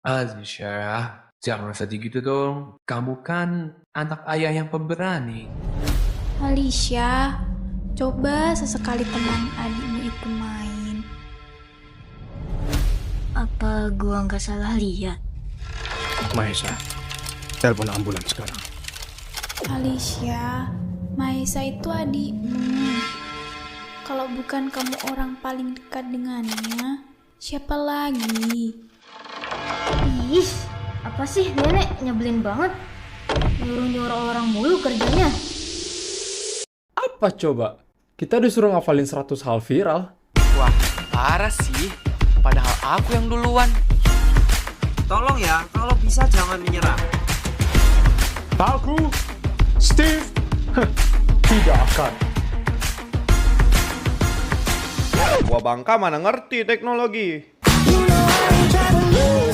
Alicia, jangan sedih gitu dong. Kamu kan anak ayah yang pemberani. Alicia, coba sesekali teman adikmu itu main. Apa gua nggak salah lihat? Maesa, telepon ambulans sekarang. Alicia, Maesa itu adikmu. Kalau bukan kamu orang paling dekat dengannya, siapa lagi? Ih, apa sih nenek nyebelin banget. Nyuruh-nyuruh orang mulu kerjanya. Apa coba? Kita disuruh ngafalin 100 hal viral. Wah, parah sih. Padahal aku yang duluan. Tolong ya, kalau bisa jangan menyerah. Aku, Steve, tidak akan. Gua bangka mana ngerti teknologi. You know I ain't trying to lose.